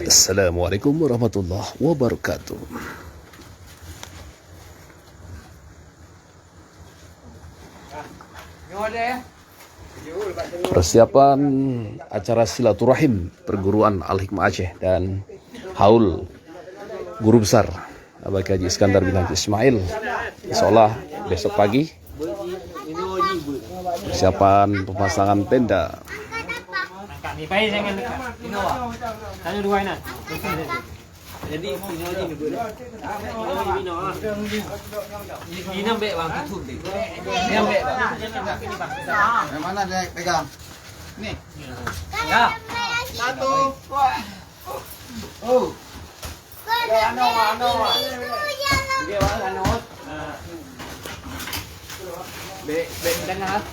Assalamualaikum warahmatullahi wabarakatuh. Persiapan acara silaturahim perguruan Al-Hikmah Aceh dan haul guru besar Abah Haji Iskandar bin Haji Ismail, insyaallah besok pagi. Persiapan pemasangan tenda. Jadi ini ambek bang tutup deh. Ini ambek bang. Yang mana dia pegang? Nih. Ya. Satu. Oh. Ano. Dia bang ano. Be tengah.